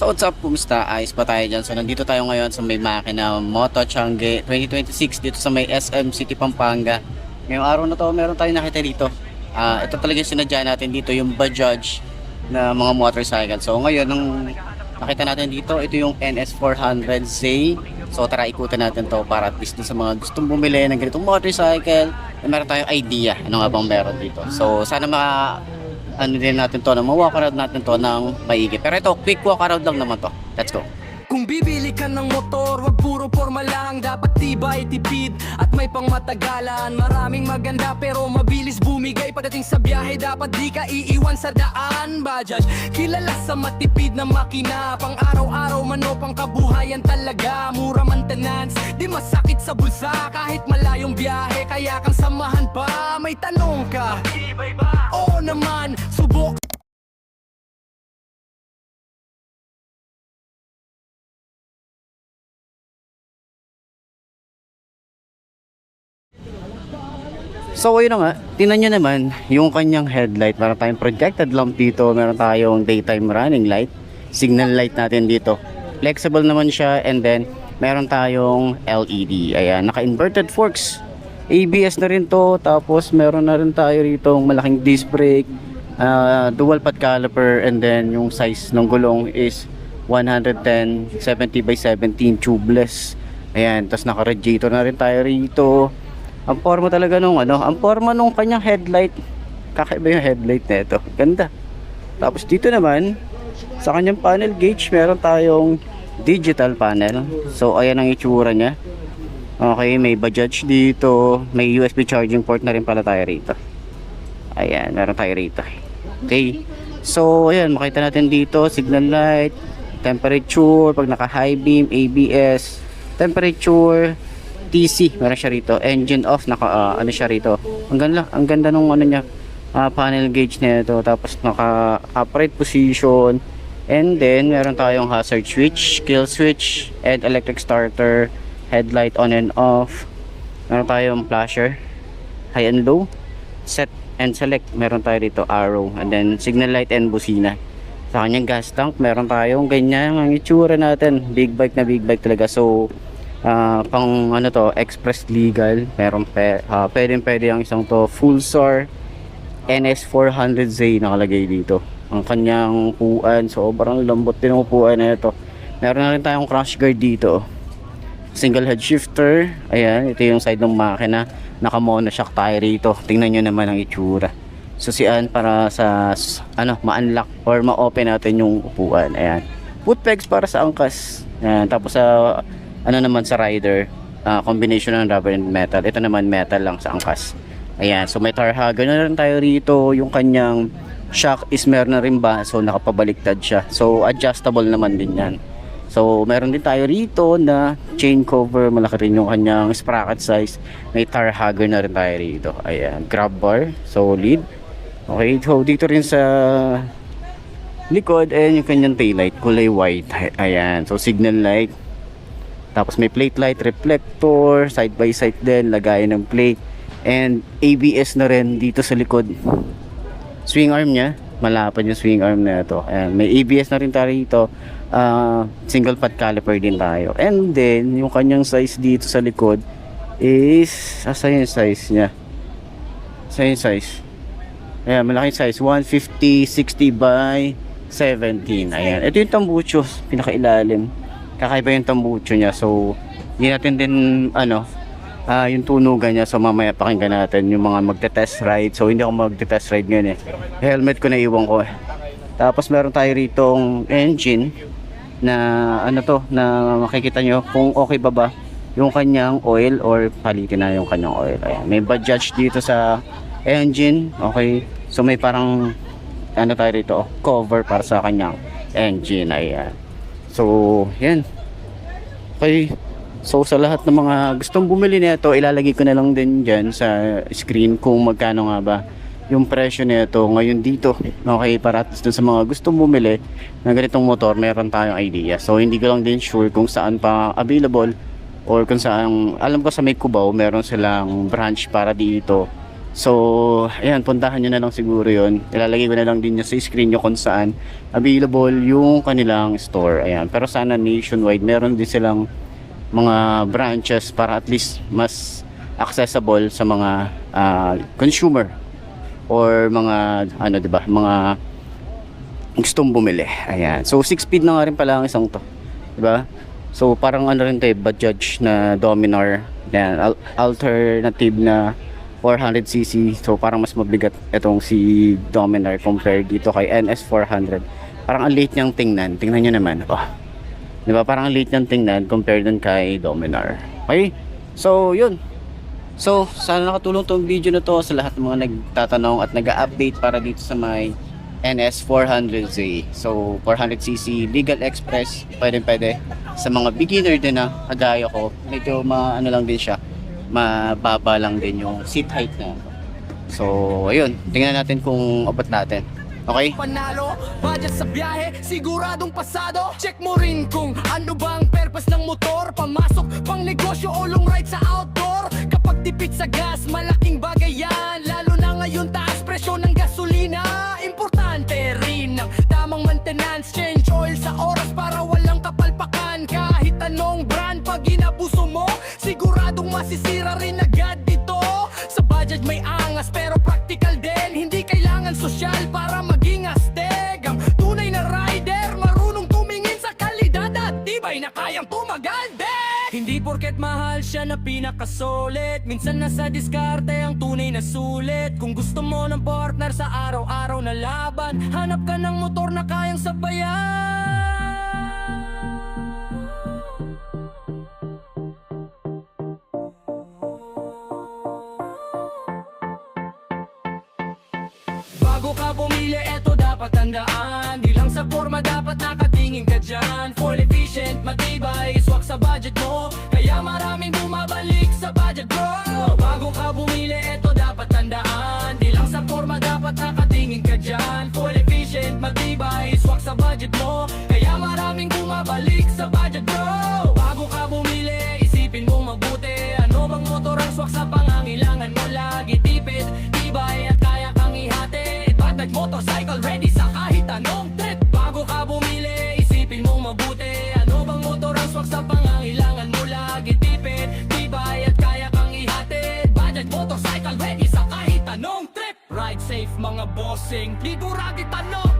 So what's up, kumusta? Ayos pa tayo dyan. So nandito tayo ngayon sa may makina Moto Changi 2026 dito sa may SM City, Pampanga. Ngayong araw na to, meron tayong nakita dito. Ito talaga yung sinadya natin dito, yung Bajaj na mga motorcycle. So ngayon, nung nakita natin dito, ito yung NS400Z. So tara, ikutan natin to para at least sa mga gustong bumili ng ganitong motorcycle, meron tayong idea ano nga bang meron dito. So sana ano din natin to, na ma-walk around natin to ng maigi. Pero ito, quick walk around lang naman to. Let's go. Kung bibili ka ng motor, wag puro forma lang. Dapat tibay, tipid at may pangmatagalan. Maraming maganda pero mabilis bumigay. Pagdating sa biyahe, dapat di ka iiwan sa daan. Bajaj, kilala sa matipid na makina. Pang araw-araw man o pang kabuhayan talaga. Mura maintenance, di masakit sa bulsa. Kahit malayong biyahe, kaya kang samahan pa. May tanong ka, tibay ba? Oo naman, subok. So ayun na nga, tingnan nyo naman yung kanyang headlight. Meron tayong projected lamp dito, meron tayong daytime running light, signal light natin dito. Flexible naman siya, and then meron tayong LED. Ayan, naka-inverted forks. ABS na rin to, tapos meron na rin tayo rito malaking disc brake, dual pad caliper, and then yung size ng gulong is 110 70 by 17 tubeless. Ayan, tapos naka-radiator na rin tayo rito. Ang forma talaga nung ang forma nung kanyang headlight. Kakaiba yung headlight na ito. Ganda. Tapos dito naman, sa kanyang panel gauge, meron tayong digital panel. So ayan ang itsura niya. Okay, may Bajaj dito. May USB charging port na rin pala tayo rito. Ayan, meron tayo rito. Okay. So ayan, makita natin dito, signal light, temperature, pag naka high beam, ABS, temperature, TC, meron siya rito, engine off, naka ano siya rito. Ang ganda nung ano niya, panel gauge nito. Tapos naka upright position, and then meron tayong hazard switch, kill switch, and electric starter, headlight on and off. Meron tayong flasher, high and low, set and select, meron tayo dito arrow, and then signal light and busina. Sa kanyang gas tank, meron tayong ganyan ang itsura natin, big bike na big bike talaga. So pang ano to, express legal, meron pwede ang isang to, full SAR NS400Z nakalagay dito. Ang kanyang upuan, sobrang lambot din ang upuan na ito. Meron na rin tayong crash guard dito, single head shifter. Ayan, ito yung side ng makina, naka monoshock tayo rito. Tingnan nyo naman ang itsura. Susian para sa ma-unlock or ma-open natin yung upuan. Ayan, foot pegs para sa angkas. Ayan, tapos sa naman sa rider, combination ng rubber and metal. Ito naman metal lang sa angkas. Ayan, so may tar hugger na rin tayo rito. Yung kanyang shock is meron na rin ba, so nakapabaliktad siya. So adjustable naman din yan. So meron din tayo rito na chain cover, malaki rin yung kanyang sprocket size. May tar hugger na rin tayo rito. Ayan, grab bar, solid. Okay, so dito rin sa likod, ayan yung kanyang taillight, kulay white. Ayan, so signal light. Tapos may plate light, reflector, side by side din, lagayan ng plate, and ABS na rin dito sa likod. Swing arm niya, malapad yung swing arm na ito. Ayan, may ABS na rin tayo dito. Single pad caliper din tayo. And then yung kanyang size dito sa likod is, asa yung size niya? Asa yung size? Ayan, malaking size, 150 60 by 17. Ayan, ito yung tambucho, pinakailalim. Kakaiba yung tambucho niya. So hindi natin din yung tunugan niya. So mamaya pakinggan natin yung mga magte-test ride. So hindi ako magte-test ride ngayon helmet ko na iwan ko Tapos meron tayo ritong engine na na makikita nyo kung okay ba yung kanyang oil, or palitin na yung kanyang oil. Ayan, may Bajaj dito sa engine. Okay, so may parang tayo rito, cover para sa kanyang engine. Ayan. So, yan. Okay. So, sa lahat ng mga gustong bumili nito, ilalagay ko na lang din dyan sa screen kung magkano nga ba yung presyo nito ngayon dito. Okay, para at sa mga gustong bumili ng ganitong motor, meron tayong idea. So, hindi ko lang din sure kung saan pa available, or kung saan, alam ko sa may Cubao, meron silang branch para dito. So, ayan, puntahan nyo na lang siguro yon. Ilalagay ko na lang din nyo sa screen nyo kung saan available yung kanilang store. Ayan, pero sana nationwide, meron din silang mga branches para at least mas accessible sa mga consumer or mga ano, 'di ba, mga gustong bumili. Ayan. So 6 speed na nga rin pala ang isang to, 'di ba? So parang ano rin 'to, Bajaj na Dominar. Ayan, alternative na 400cc. So parang mas mabigat itong si Dominar compared dito kay NS 400. Parang ang liit niyang tingnan. Tingnan niyo naman. Oh. 'Di ba? Parang ang liit niyang tingnan compared dun kay Dominar. Okay? So, 'yun. So, sana nakatulong tong video na to sa lahat ng mga nagtatanong at nag-update para dito sa may NS 400Z. So, 400cc Legal Express, pwede sa mga beginner din na kagaya ko. Medyo ano lang din siya, mababa lang din yung seat height na. So, ayun, tingnan natin kung abot natin. Okay? Panalo, budget sa biyahe, siguradong pasado. Check mo rin kung ano bang purpose ng motor. Pamasok, pang negosyo o long ride sa outdoor. Kapag tipid sa gas, malaking bagay yan. Lalo na ngayon taas presyo ng gasolina. Importante rin ang tamang maintenance. Change oil sa oras para walang kapalpakan. Kahit anong brand pag inabuso mo, siguradong masisira rin agad dito. Sa budget may angas pero practical din. Hindi kailangan sosyal para maging astig. Ang tunay na rider, marunong tumingin sa kalidad at tibay na kayang tumagal din. Hindi porket mahal siya na pinakasolid. Minsan nasa diskarte ang tunay na sulit. Kung gusto mo ng partner sa araw-araw na laban, hanap ka ng motor na kayang sabayan. Bago ka bumili, eto dapat tandaan. Di lang sa forma dapat nakatingin ka dyan. Full efficient, matibay, swak sa budget mo. Kaya maraming bumabalik sa budget bro. Bago ka bumili, eto dapat tandaan. Di lang sa forma dapat nakatingin ka dyan. Full efficient, matibay, swak sa budget mo. Kaya maraming bumabalik sa budget bro. Bago ka bumili, isipin mong mabuti. Ano bang motor ang swak sa pangangailangan mo? Lagi tipid, tibay at kaya kang ihati. Motorcycle ready sa kahit anong trip. Bago ka bumili, isipin mong mabuti. Ano bang motor ang swak sa pangangailangan mo? Lagi tipid, tibay at kaya kang ihatid. Budget motorcycle ready sa kahit anong trip. Ride safe mga bossing, di duragi tanong.